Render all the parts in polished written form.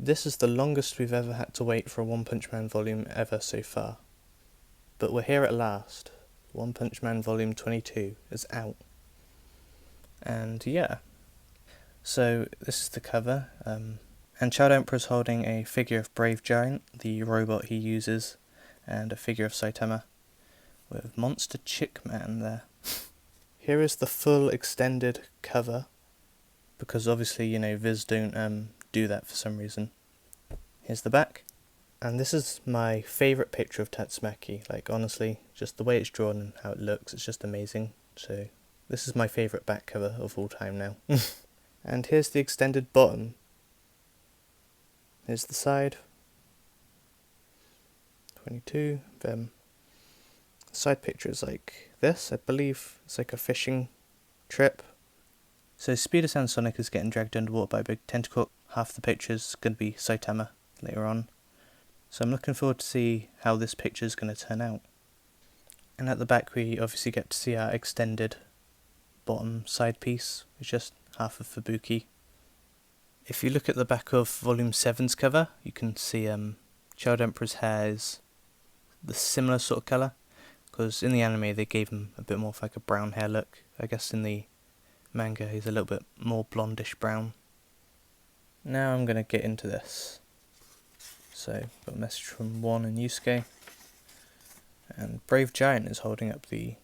This is the longest we've ever had to wait for a One Punch Man volume ever so far. But we're here at last. One Punch Man Volume 22 is out. And yeah, so this is the cover. And Child Emperor's holding a figure of Brave Giant, the robot he uses, and a figure of Saitama, with Monster Chick Man there. Here is the full extended cover, because obviously, Viz don't do that for some reason. Here's the back, and this is my favourite picture of Tatsumaki. Like, honestly, just the way it's drawn and how it looks, it's just amazing. So, this is my favourite back cover of all time now. And here's the extended bottom. Here's the side. 22. Then the side picture is like this, I believe. It's like a fishing trip. So Speeder and Sonic is getting dragged underwater by a big tentacle. Half the picture's going to be Saitama later on. So I'm looking forward to see how this picture is going to turn out. And at the back we obviously get to see our extended bottom side piece. It's just half of Fubuki. If you look at the back of Volume 7's cover, you can see Child Emperor's hair is the similar sort of colour, because in the anime they gave him a bit more of like a brown hair look. I guess in the manga he's a little bit more blondish brown. Now I'm going to get into this. So, got a message from Juan and Yusuke, and Brave Giant is holding up the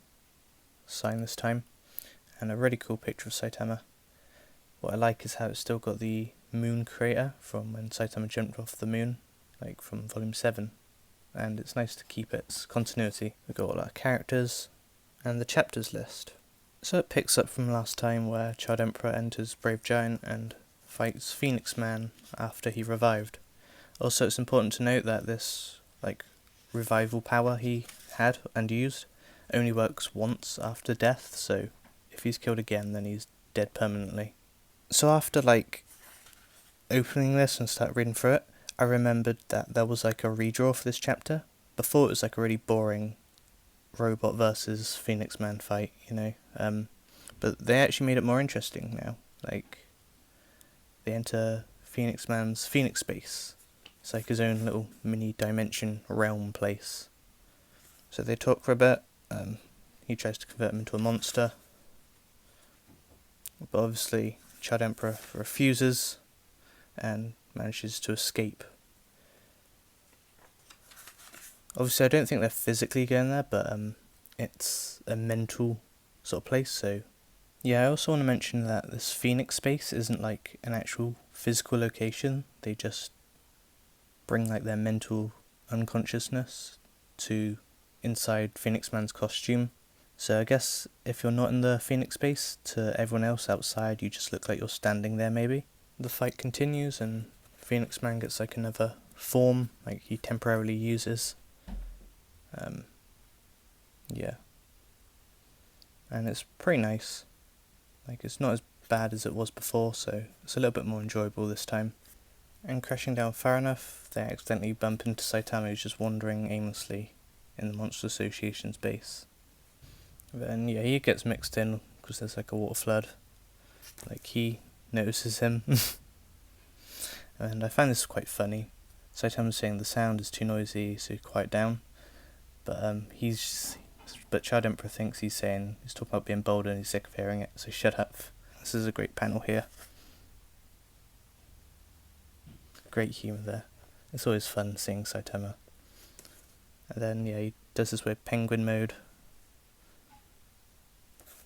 sign this time, and a really cool picture of Saitama. What I like is how it's still got the moon crater from when Saitama jumped off the moon, like from Volume 7, and it's nice to keep its continuity. We've got all our characters, and the chapters list. So it picks up from last time where Child Emperor enters Brave Giant and fights Phoenix Man after he revived. Also, it's important to note that this revival power he had and used only works once after death, so if he's killed again then he's dead permanently. So after opening this and start reading through it, I remembered that there was a redraw for this chapter. Before it was a really boring robot versus Phoenix Man fight, but they actually made it more interesting now. They enter Phoenix Man's Phoenix space. It's like his own little mini dimension realm place. So they talk for a bit. He tries to convert him into a monster, but obviously Child Emperor refuses and manages to escape. Obviously I don't think they're physically going there, but it's a mental sort of place. So yeah, I also want to mention that this Phoenix space isn't like an actual physical location. They just bring their mental unconsciousness to inside Phoenix Man's costume. So I guess if you're not in the Phoenix space, to everyone else outside you just look like you're standing there maybe. The fight continues and Phoenix Man gets another form he temporarily uses. Yeah. And it's pretty nice. It's not as bad as it was before, so it's a little bit more enjoyable this time. And crashing down far enough, they accidentally bump into Saitama, who's just wandering aimlessly in the Monster Association's base. Then yeah, he gets mixed in because there's a water flood. He notices him. And I find this quite funny. Saitama's saying the sound is too noisy, so quiet down. But Child Emperor thinks he's talking about being bold and he's sick of hearing it, so shut up. This is a great panel here. Great humour there. It's always fun seeing Saitama. And then yeah, he does this weird penguin mode.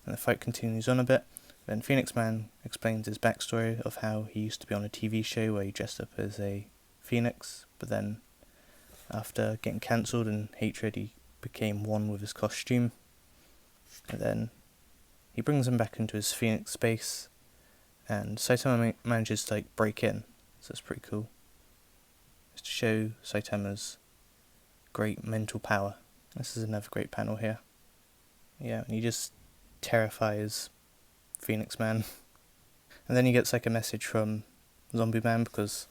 And the fight continues on a bit. Then Phoenix Man explains his backstory of how he used to be on a TV show where he dressed up as a phoenix, but then after getting cancelled and hatred he became one with his costume. And then he brings him back into his phoenix space, and Saitama manages to break in, so it's pretty cool. Just to show Saitama's great mental power. This is another great panel here. Yeah, and he just terrifies Phoenix Man. And then he gets a message from Zombie Man because,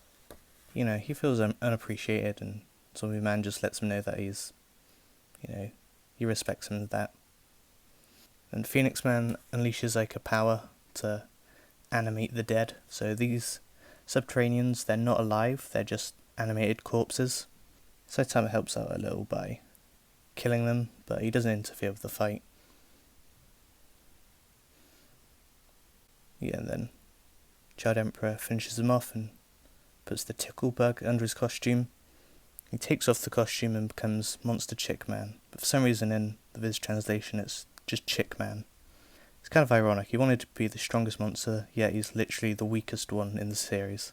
he feels unappreciated, and Zombie Man just lets him know that he's, he respects him with that. And Phoenix Man unleashes a power to animate the dead. So these Subterraneans, they're not alive, they're just animated corpses. Saitama helps out a little by killing them, but he doesn't interfere with the fight. Yeah, and then Child Emperor finishes him off and puts the tickle bug under his costume. He takes off the costume and becomes Monster Chick Man, but for some reason in the Viz translation it's just Chick Man. It's kind of ironic, he wanted to be the strongest monster, yet he's literally the weakest one in the series.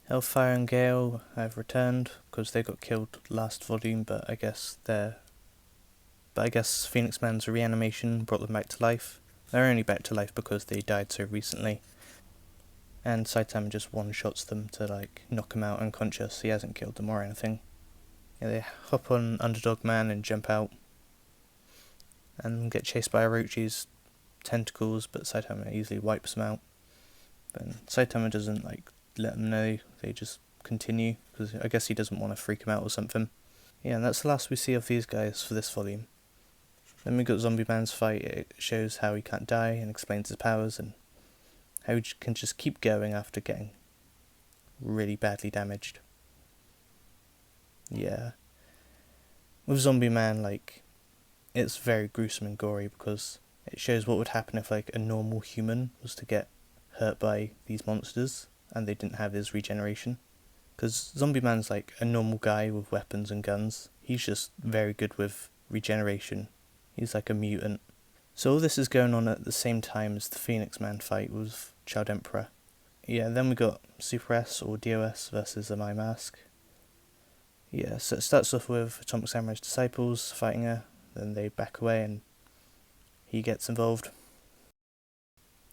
Hellfire and Gale have returned, because they got killed last volume, but I guess Phoenix Man's reanimation brought them back to life. They're only back to life because they died so recently. And Saitama just one-shots them to knock him out unconscious. He hasn't killed them or anything. Yeah, they hop on Underdog Man and jump out and get chased by Orochi's tentacles, but Saitama easily wipes them out. But Saitama doesn't let them know, they just continue, because I guess he doesn't want to freak them out or something. Yeah, and that's the last we see of these guys for this volume. Then we got Zombie Man's fight. It shows how he can't die and explains his powers and how he can just keep going after getting really badly damaged. Yeah. With Zombie Man, it's very gruesome and gory because it shows what would happen if a normal human was to get hurt by these monsters and they didn't have his regeneration. Because Zombie Man's a normal guy with weapons and guns. He's just very good with regeneration. He's like a mutant. So all this is going on at the same time as the Phoenix Man fight with Child Emperor. Yeah, then we got Super S or DOS versus My Mask. Yeah, so it starts off with Atomic Samurai's disciples fighting her, then they back away and he gets involved.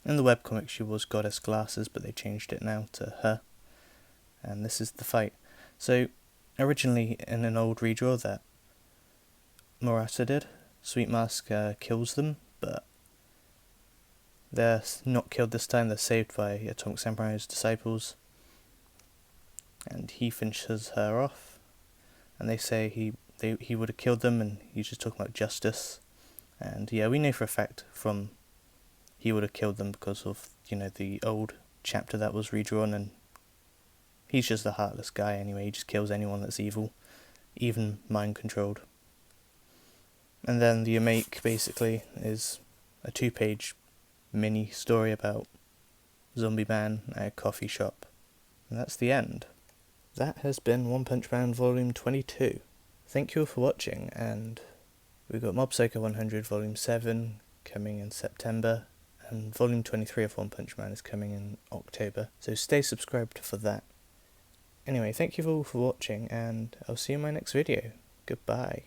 In the webcomic she was Goddess Glasses, but they changed it now to her. And this is the fight. So, originally in an old redraw that Murata did, Sweet Mask kills them, but they're not killed this time, they're saved by Atomic Samurai's disciples. And he finishes her off, and they say he would have killed them and he's just talking about justice. And yeah, we know for a fact from he would have killed them because of, the old chapter that was redrawn, and he's just a heartless guy anyway, he just kills anyone that's evil, even mind-controlled. And then the Make basically is a 2-page mini story about Zombie Man at a coffee shop. And that's the end. That has been One Punch Man Volume 22. Thank you all for watching, and we've got Mob Psycho 100 Volume 7 coming in September, and Volume 23 of One Punch Man is coming in October, so stay subscribed for that. Anyway, thank you all for watching, and I'll see you in my next video. Goodbye.